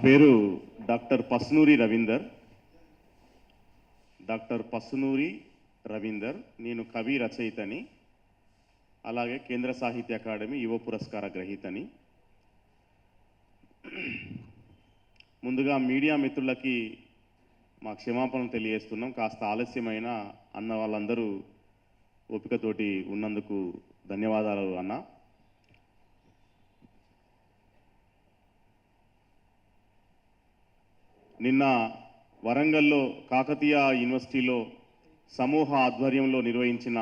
పేరు doctor Pasnoori Ravinder. Doctor Pasnoori Ravinder. నేను కవి రచయితని, అలాగే కేంద్ర సాహిత్య అకాడమీ యువ పురస్కార గ్రహీతని. ముందుగా మీడియా మిత్రులకి మా క్షమాపణలు తెలియజేస్తున్నాం. కాస్త ఆలస్యమైన అన్న వాళ్ళందరూ ఓపికతోటి ఉన్నందుకు ధన్యవాదాలు అన్న. నిన్న వరంగల్లో కాకతీయ యూనివర్సిటీలో సమూహ ఆధ్వర్యంలో నిర్వహించిన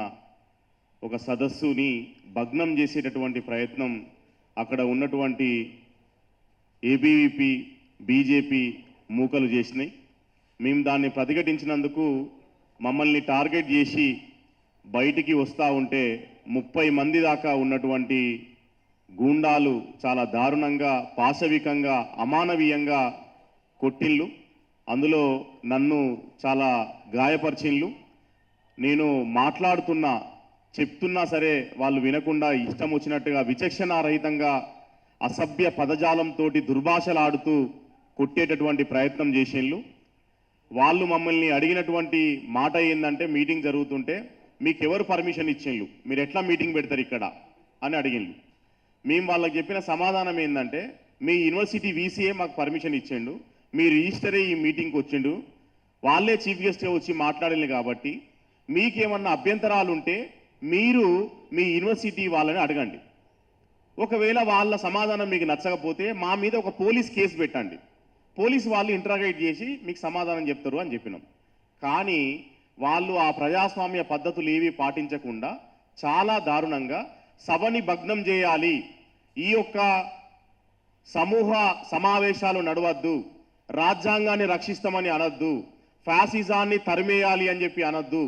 ఒక సదస్సుని భగ్నం చేసేటటువంటి ప్రయత్నం అక్కడ ఉన్నటువంటి ఏబీవీపీ బీజేపీ మూకలు చేసినాయి. మేము దాన్ని ప్రతిఘటించినందుకు మమ్మల్ని టార్గెట్ చేసి బయటికి వస్తూ ఉంటే 30 మంది దాకా ఉన్నటువంటి గూండాలు చాలా దారుణంగా, పాశవికంగా, అమానవీయంగా కొట్టిళ్ళు. అందులో నన్ను చాలా గాయపరిచిళ్ళు. నేను చెప్తున్నా సరే వాళ్ళు వినకుండా ఇష్టం వచ్చినట్టుగా విచక్షణారహితంగా అసభ్య పదజాలంతో దుర్భాషలాడుతూ కొట్టేటటువంటి ప్రయత్నం చేసేళ్ళు. వాళ్ళు మమ్మల్ని అడిగినటువంటి మాట ఏంటంటే, మీటింగ్ జరుగుతుంటే మీకు ఎవరు పర్మిషన్ ఇచ్చేళ్ళు, మీరు ఎట్లా మీటింగ్ పెడతారు ఇక్కడ అని అడిగిండు. మేము వాళ్ళకి చెప్పిన సమాధానం ఏంటంటే, మీ యూనివర్సిటీ వీసీఏ మాకు పర్మిషన్ ఇచ్చిండు, మీ రిజిస్టరే ఈ మీటింగ్కి వచ్చిండు, వాళ్ళే చీఫ్ గెస్ట్గా వచ్చి మాట్లాడాలి కాబట్టి మీకేమన్నా అభ్యంతరాలు ఉంటే మీరు మీ యూనివర్సిటీ వాళ్ళని అడగండి. ఒకవేళ వాళ్ళ సమాధానం మీకు నచ్చకపోతే మా మీద ఒక పోలీస్ కేసు పెట్టండి, పోలీసు వాళ్ళు ఇంటరాగేట్ చేసి మీకు సమాధానం చెప్తారు అని చెప్పినాం. కానీ వాళ్ళు ఆ ప్రజాస్వామ్య పద్ధతులు ఏవి పాటించకుండా చాలా దారుణంగా సభని భగ్నం చేయాలి, ఈ యొక్క సమూహ సమావేశాలు నడవద్దు, రాజ్యాంగాన్ని రక్షిస్తామని అనొద్దు, ఫ్యాసిజాన్ని తరిమేయాలి అని చెప్పి అనొద్దు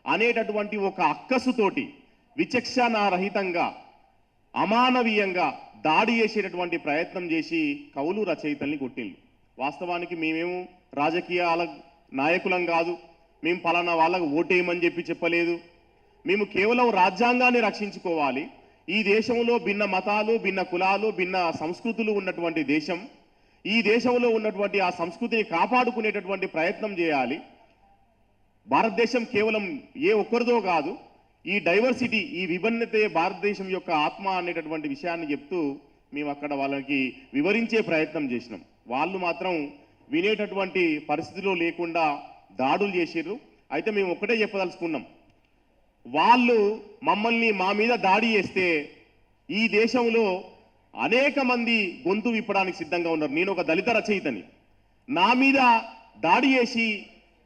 అనేటటువంటి ఒక అక్కసుతోటి విచక్షణారహితంగా అమానవీయంగా దాడి చేసేటటువంటి ప్రయత్నం చేసి కవులు రచయితల్ని కొట్టిండ్రు. వాస్తవానికి మేమేమో రాజకీయాల నాయకులం కాదు, మేము పలానా వాళ్ళకు ఓటేయమని చెప్పలేదు. మేము కేవలం రాజ్యాంగాన్ని రక్షించుకోవాలి. ఈ దేశంలో భిన్న మతాలు, భిన్న కులాలు, భిన్న సంస్కృతులు ఉన్నటువంటి దేశం. ఈ దేశంలో ఉన్నటువంటి ఆ సంస్కృతిని కాపాడుకునేటటువంటి ప్రయత్నం చేయాలి. భారతదేశం కేవలం ఏ ఒక్కరిదో కాదు, ఈ డైవర్సిటీ, ఈ విభిన్నతే భారతదేశం యొక్క ఆత్మ అనేటటువంటి విషయాన్ని చెప్తూ మేము అక్కడ వాళ్ళకి వివరించే ప్రయత్నం చేసినాం. వాళ్ళు మాత్రం వినేటటువంటి పరిస్థితిలో లేకుండా దాడులు చేసిర్రు. అయితే మేము ఒక్కటే చెప్పదలుచుకున్నాం, వాళ్ళు మమ్మల్ని మా మీద దాడి చేస్తే ఈ దేశంలో అనేక మంది గొంతు విప్పడానికి సిద్ధంగా ఉన్నారు. నేను ఒక దళిత రచయితని, నా మీద దాడి చేసి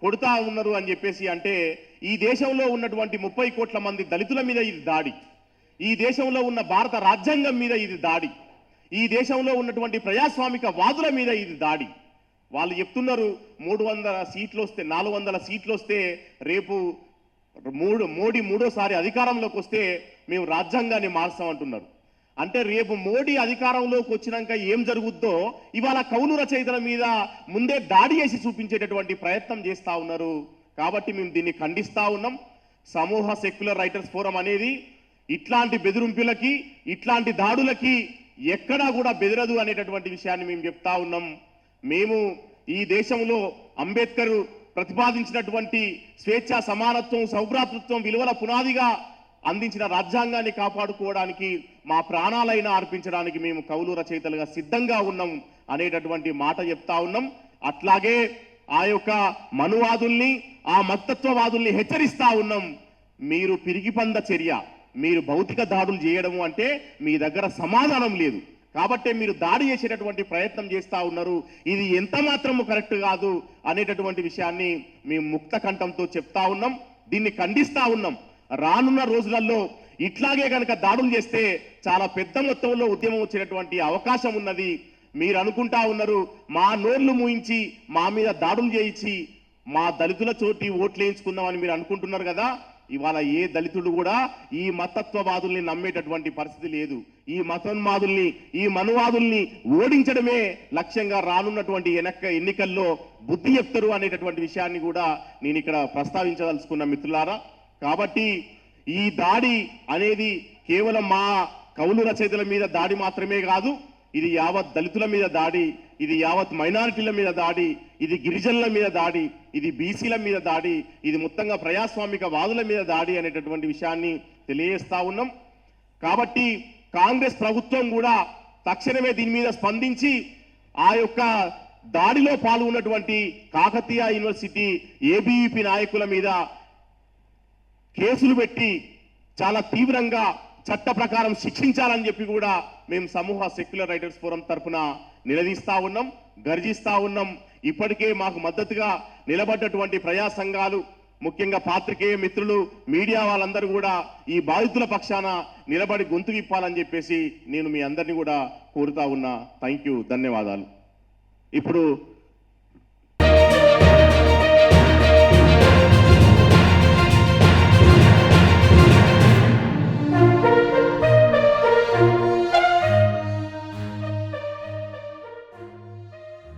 కొడుతా ఉన్నారు అని చెప్పేసి అంటే ఈ దేశంలో ఉన్నటువంటి 30 కోట్ల మంది దళితుల మీద ఇది దాడి, ఈ దేశంలో ఉన్న భారత రాజ్యాంగం మీద ఇది దాడి, ఈ దేశంలో ఉన్నటువంటి ప్రజాస్వామిక వాదుల మీద ఇది దాడి. వాళ్ళు చెప్తున్నారు 300 సీట్లు వస్తే, 400 సీట్లు వస్తే రేపు మోడీ మూడోసారి అధికారంలోకి వస్తే మేము రాజ్యాంగాన్ని మార్చామంటున్నారు. అంటే రేపు మోడీ అధికారంలోకి వచ్చినాక ఏం జరుగుద్దో ఇవాళ కవులు రచయితల మీద ముందే దాడి చేసి చూపించేటటువంటి ప్రయత్నం చేస్తూ ఉన్నారు. కాబట్టి మేము దీన్ని ఖండిస్తూ ఉన్నాం. సమూహ సెక్యులర్ రైటర్స్ ఫోరం అనేది ఇట్లాంటి బెదిరింపులకి, ఇట్లాంటి దాడులకి ఎక్కడా కూడా బెదరదు అనేటటువంటి విషయాన్ని మేము చెప్తా ఉన్నాం. మేము ఈ దేశంలో అంబేద్కర్ ప్రతిపాదించినటువంటి స్వేచ్ఛ, సమానత్వం, సౌభ్రాతృత్వం విలువల పునాదిగా అందించిన రాజ్యాంగాన్ని కాపాడుకోవడానికి మా ప్రాణాలైనా అర్పించడానికి మేము కవులు రచయితలుగా సిద్ధంగా ఉన్నాం అనేటటువంటి మాట చెప్తా ఉన్నాం. అట్లాగే ఆ యొక్క మనువాదుల్ని, ఆ మతత్వవాదుల్ని హెచ్చరిస్తా ఉన్నాం. మీరు పిరిగిపంద చర్య, మీరు భౌతిక దాడులు చేయడము అంటే మీ దగ్గర సమాధానం లేదు, కాబట్టి మీరు దాడి చేసేటటువంటి ప్రయత్నం చేస్తూ ఉన్నారు. ఇది ఎంత మాత్రము కరెక్ట్ కాదు అనేటటువంటి విషయాన్ని మేము ముక్త కంఠంతో చెప్తా ఉన్నాం. దీన్ని ఖండిస్తా ఉన్నాం. రానున్న రోజులలో ఇట్లాగే కనుక దాడులు చేస్తే చాలా పెద్ద మొత్తంలో ఉద్యమం వచ్చేటటువంటి అవకాశం ఉన్నది. మీరు అనుకుంటా ఉన్నారు మా నోర్లు మూయించి మా మీద దాడులు చేయించి మా దళితుల చోటి ఓట్లు వేయించుకుందామని మీరు అనుకుంటున్నారు కదా. ఇవాళ ఏ దళితుడు కూడా ఈ మతత్వవాదుల్ని నమ్మేటటువంటి పరిస్థితి లేదు. ఈ మతోన్మాదుల్ని, ఈ మనువాదుల్ని ఓడించడమే లక్ష్యంగా రానున్నటువంటి ఎన్నికల్లో బుద్ధి చెప్తారు అనేటటువంటి విషయాన్ని కూడా నేను ఇక్కడ ప్రస్తావించదలుచుకున్న మిత్రులారా. కాబట్టి ఈ దాడి అనేది కేవలం మా కవులు రచయితల మీద దాడి మాత్రమే కాదు, ఇది యావత్ దళితుల మీద దాడి, ఇది యావత్ మైనారిటీల మీద దాడి, ఇది గిరిజనుల మీద దాడి, ఇది బీసీల మీద దాడి, ఇది మొత్తంగా ప్రజాస్వామిక వాదుల మీద దాడి అనేటటువంటి విషయాన్ని తెలియజేస్తా ఉన్నాం. కాబట్టి కాంగ్రెస్ ప్రభుత్వం కూడా తక్షణమే దీని మీద స్పందించి ఆ యొక్క దాడిలో పాల్గొన్నటువంటి కాకతీయ యూనివర్సిటీ ఏబీవీపీ నాయకుల మీద కేసులు పెట్టి చాలా తీవ్రంగా చట్ట ప్రకారం శిక్షించాలని చెప్పి కూడా మేము సమూహ సెక్యులర్ రైటర్స్ ఫోరం తరఫున నిలదీస్తా ఉన్నాం, గర్జిస్తా ఉన్నాం. ఇప్పటికే మాకు మద్దతుగా నిలబడ్డటువంటి ప్రజా సంఘాలు, ముఖ్యంగా పాత్రికేయ మిత్రులు, మీడియా వాళ్ళందరూ కూడా ఈ బాధితుల పక్షాన నిలబడి గొంతు విప్పాలని చెప్పేసి నేను మీ అందరినీ కూడా కోరుతా ఉన్నా. థ్యాంక్ యూ, ధన్యవాదాలు. ఇప్పుడు